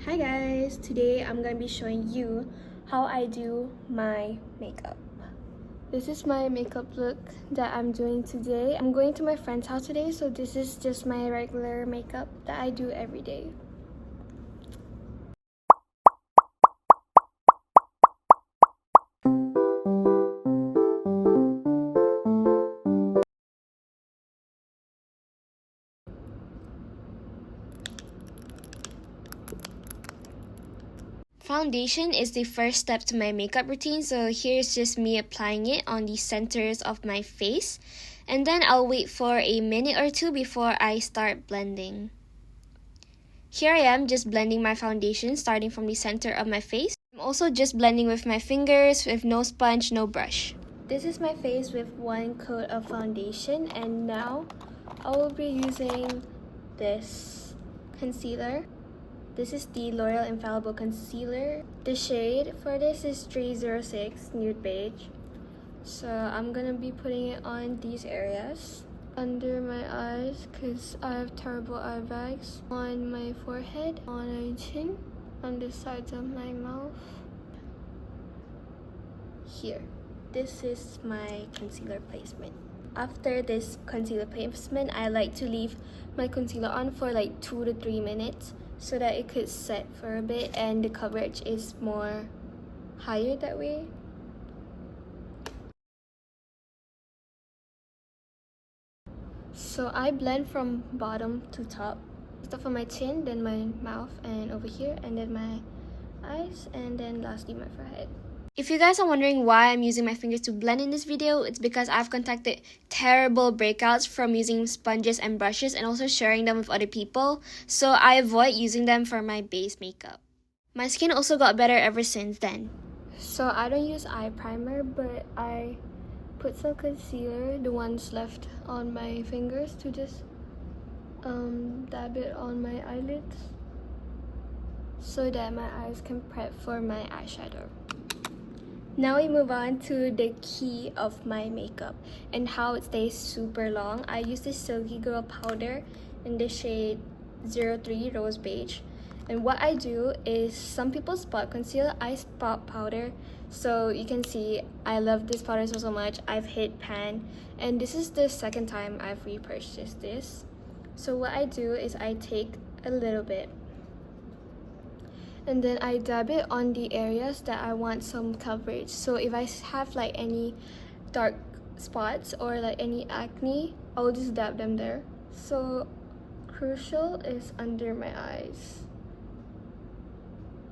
Hi guys, today I'm gonna be showing you how I do my makeup. This is my makeup look that I'm doing today. I'm going to my friend's house today, so this is just my regular makeup that I do every day. Foundation is the first step to my makeup routine, so here's just me applying it on the centers of my face, and then I'll wait for a minute or two before I start blending. Here I am just blending my foundation starting from the center of my face. I'm also just blending with my fingers with no sponge, no brush. This is my face with one coat of foundation, and now I will be using this concealer. This is the L'Oreal Infallible Concealer. The shade for this is 306 Nude Beige. So I'm gonna be putting it on these areas. Under my eyes, because I have terrible eye bags. On my forehead, on my chin, on the sides of my mouth. Here. This is my concealer placement. After this concealer placement, I like to leave my concealer on for like 2 to 3 minutes so that it could set for a bit and the coverage is more higher that way. So I blend from bottom to top. Start from my chin, then my mouth and over here, and then my eyes, and then lastly my forehead. If you guys are wondering why I'm using my fingers to blend in this video, it's because I've contracted terrible breakouts from using sponges and brushes and also sharing them with other people, so I avoid using them for my base makeup. My skin also got better ever since then. So I don't use eye primer, but I put some concealer, the ones left on my fingers, to just dab it on my eyelids so that my eyes can prep for my eyeshadow. Now we move on to the key of my makeup and how it stays super long. I use this Silkygirl powder in the shade 03 Rose Beige. And what I do is, some people spot conceal, I spot powder. So you can see I love this powder so much. I've hit pan, and this is the second time I've repurchased this. So what I do is I take a little bit and then I dab it on the areas that I want some coverage. So if I have like any dark spots or like any acne, I'll just dab them there. So crucial is under my eyes.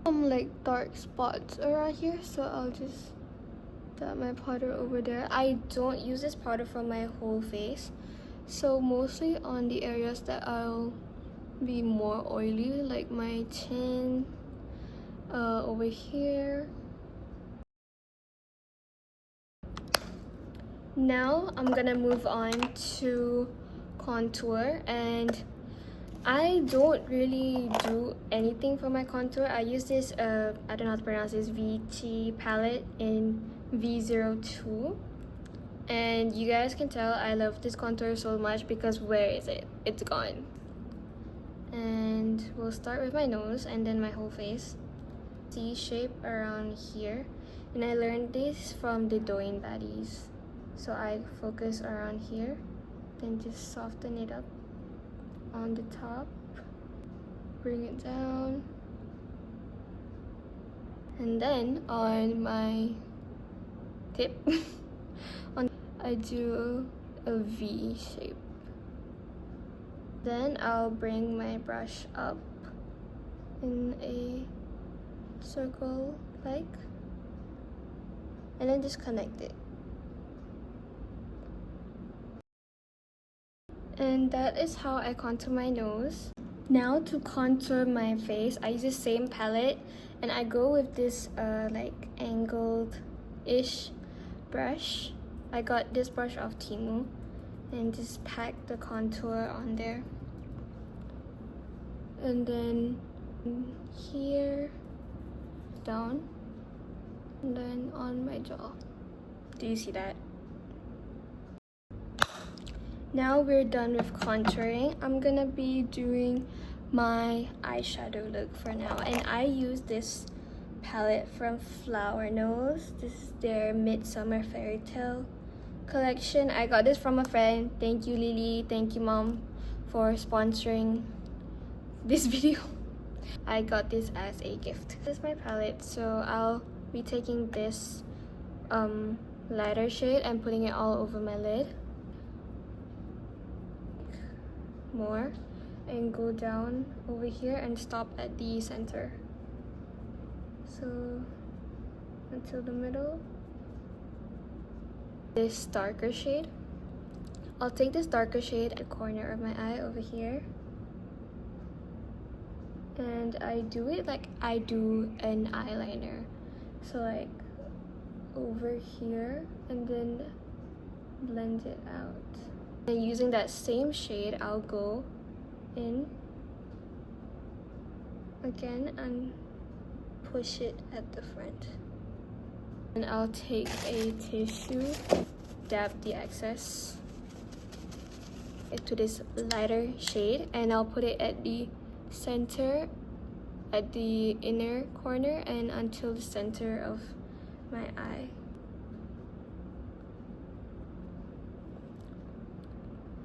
Some like dark spots around here, so I'll just dab my powder over there. I don't use this powder for my whole face, so mostly on the areas that I'll be more oily, like my chin, over here. Now I'm gonna move on to contour, and I don't really do anything for my contour. I use this I don't know how to pronounce this, Veecci palette in V02, and you guys can tell I love this contour so much because where is it? It's gone. And we'll start with my nose and then my whole face. C shape around here, and I learned this from the Douyin baddies. So I focus around here, then just soften it up on the top, bring it down, and then on my tip I do a V shape. Then I'll bring my brush up in a circle like, and then just connect it. And that is how I contour my nose. Now to contour my face, I use the same palette, and I go with this like angled-ish brush. I got this brush off Temu, and just pack the contour on there. And then here, down, and then on my jaw. Do you see that? Now we're done with contouring. I'm gonna be doing my eyeshadow look for now, and I use this palette from Flower Nose. This is their Midsummer Fairytale collection. I got this from a friend. Thank you, Lily. Thank you, Mom, for sponsoring this video. I got this as a gift. This is my palette, so I'll be taking this lighter shade and putting it all over my lid. More, and go down over here and stop at the center. So until the middle. This darker shade, I'll take this darker shade at the corner of my eye over here, and I do it like I do an eyeliner. So like over here, and then blend it out. And using that same shade, I'll go in again and push it at the front. And I'll take a tissue, dab the excess into this lighter shade, and I'll put it at the center, at the inner corner, and until the center of my eye.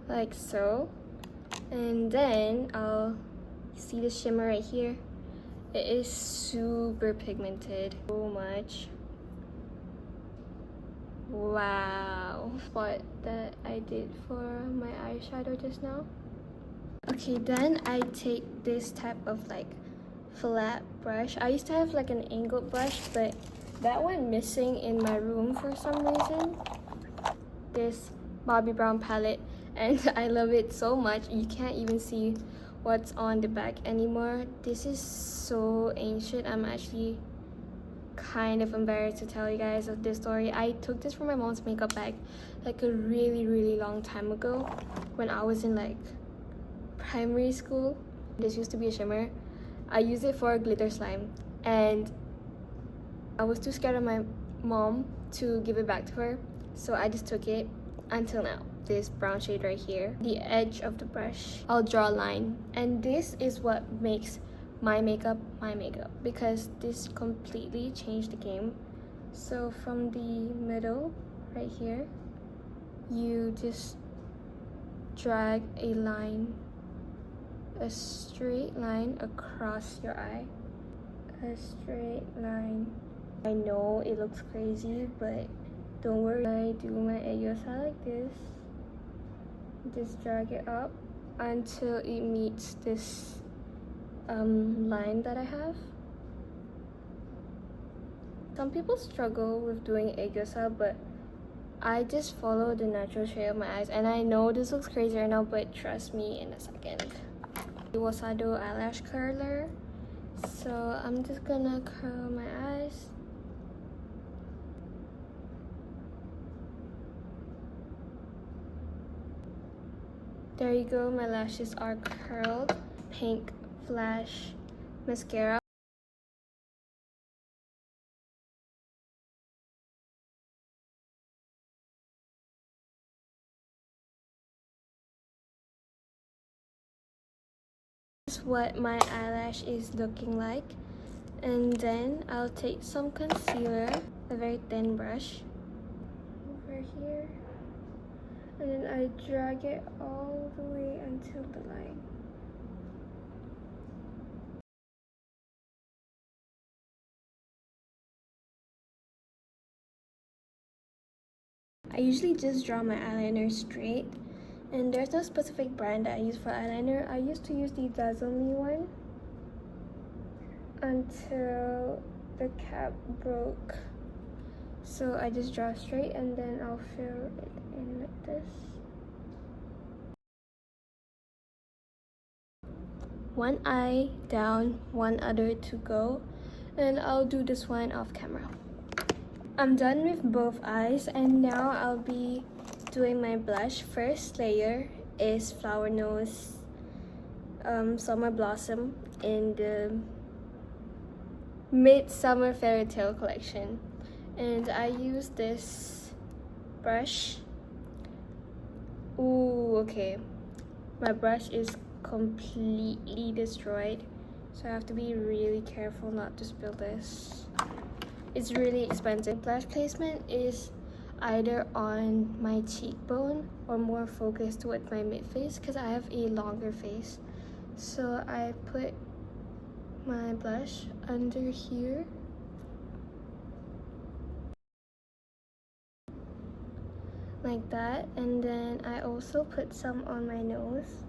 Like so. And then I'll see the shimmer right here. It is super pigmented. So much. Wow. Spot that I did for my eyeshadow just now. Okay, then I take this type of like flat brush. I used to have like an angled brush, but that went missing in my room for some reason. This Bobbi Brown palette, and I love it so much. You can't even see what's on the back anymore. This is so ancient. I'm actually kind of embarrassed to tell you guys of this story. I took this from my mom's makeup bag like a really long time ago when I was in like primary school. This used to be a shimmer. I used it for glitter slime, and I was too scared of my mom to give it back to her, so I just took it until now. This brown shade right here, the edge of the brush, I'll draw a line, and this is what makes my makeup, because this completely changed the game. So from the middle right here, you just drag a line, a straight line across your eye, a straight line. I know it looks crazy, but don't worry. I do my eyeshadow like this, just drag it up until it meets this line that I have. Some people struggle with doing eyeshadow, but I just follow the natural shape of my eyes, and I know this looks crazy right now, but trust me in a second. The Wasado eyelash curler, so I'm just gonna curl my eyes. There you go, my lashes are curled. Pink Flash mascara. This is what my eyelash is looking like. And then I'll take some concealer, a very thin brush, over here. And then I drag it all the way until the line. I usually just draw my eyeliner straight, and there's no specific brand that I use for eyeliner. I used to use the Dazzle Me one until the cap broke. So I just draw straight, and then I'll fill it in like this. One eye down, one other to go, and I'll do this one off camera. I'm done with both eyes, and now I'll be doing my blush. First layer is Flower Nose Summer Blossom in the Midsummer Fairytale collection, and I use this brush. Ooh, okay, my brush is completely destroyed, so I have to be really careful not to spill this. It's really expensive. Blush placement is either on my cheekbone or more focused towards my mid-face because I have a longer face. So I put my blush under here. Like that, and then I also put some on my nose,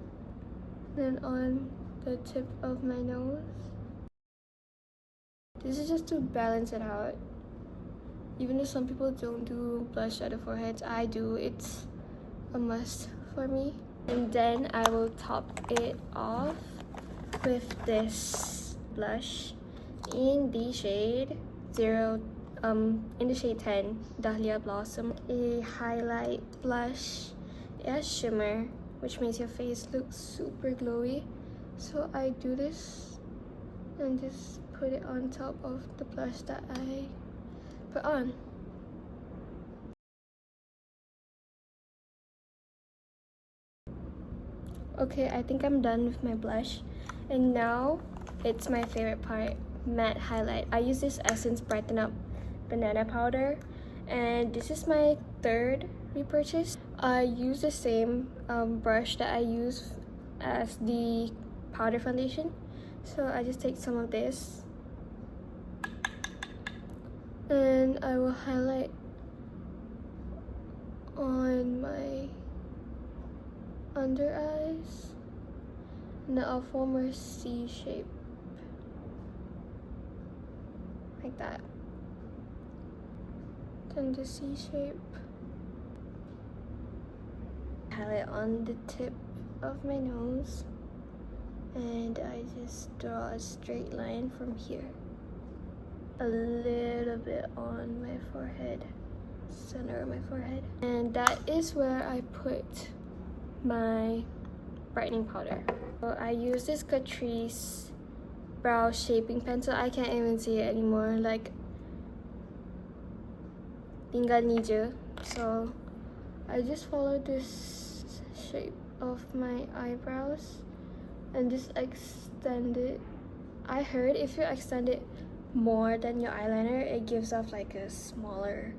then on the tip of my nose. This is just to balance it out. Even though some people don't do blush at the foreheads, I do. It's a must for me. And then I will top it off with this blush in the shade 10, Dahlia Blossom. A highlight blush. It has shimmer, which makes your face look super glowy. So I do this and just put it on top of the blush that I put on. Okay, I think I'm done with my blush. And now it's my favorite part, matte highlight. I use this Essence Brighten Up banana powder, and this is my third repurchase. I use the same brush that I use as the powder foundation, so I just take some of this and I will highlight on my under eyes, and then I'll form a C shape like that. Then the C shape. Highlight on the tip of my nose, and I just draw a straight line from here. A little bit on my forehead, center of my forehead. And that is where I put my brightening powder. So I use this Catrice brow shaping pencil. I can't even see it anymore. Like, tinggal nije. So I just follow this shape of my eyebrows and just extend it. I heard if you extend it more than your eyeliner, it gives off like a smaller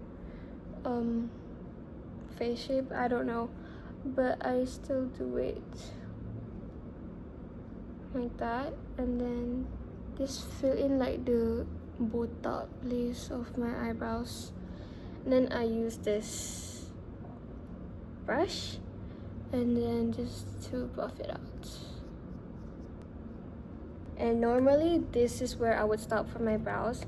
face shape. I don't know, but I still do it like that, and then just fill in like the botak place of my eyebrows. And then I use this brush and then just to buff it out. And normally this is where I would stop for my brows,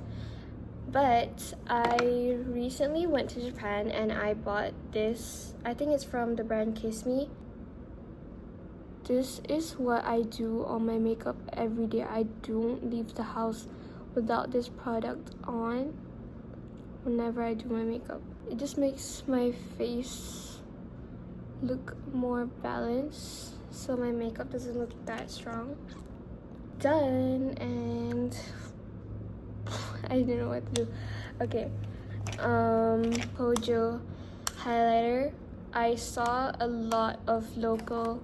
but I recently went to Japan and I bought this. I think it's from the brand Kiss Me. This is what I do on my makeup every day. I don't leave the house without this product on whenever I do my makeup. It just makes my face look more balanced, so my makeup doesn't look that strong. Done, and I don't know what to do. Okay, HOJO highlighter. I saw a lot of local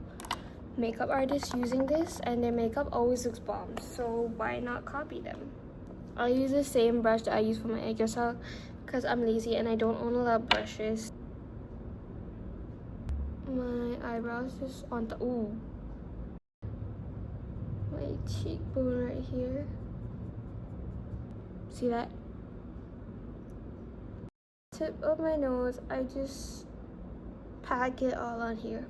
makeup artists using this and their makeup always looks bomb, so why not copy them? I'll use the same brush that I use for my eyeshadow because I'm lazy and I don't own a lot of brushes. My eyebrows just on the my cheekbone right here. See that? Tip of my nose, I just pack it all on here.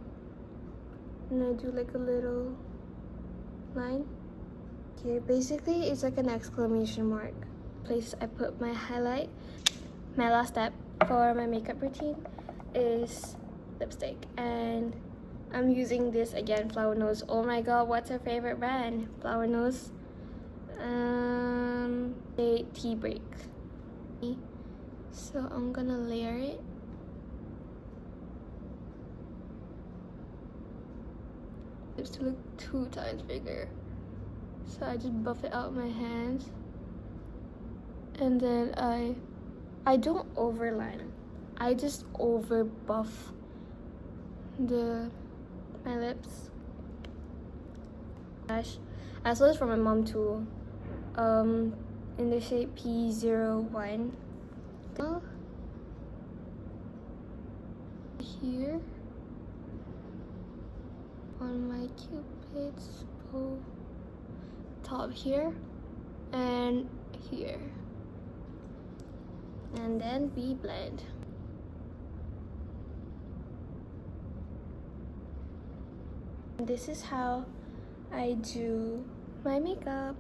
And I do like a little line. Okay, basically it's like an exclamation mark. Place I put my highlight. My last step for my makeup routine is lipstick, and I'm using this again, Flower Nose. Oh my god, what's her favorite brand? Flower Nose. A tea break. So I'm gonna layer it. Lips to look 2 times bigger. So I just buff it out with my hands. And then I don't overline. I just over buff my lips. Lash. I saw this from my mom too. In the shade P01. Here on my Cupid's bow, top here and here, and then we blend. This is how I do my makeup.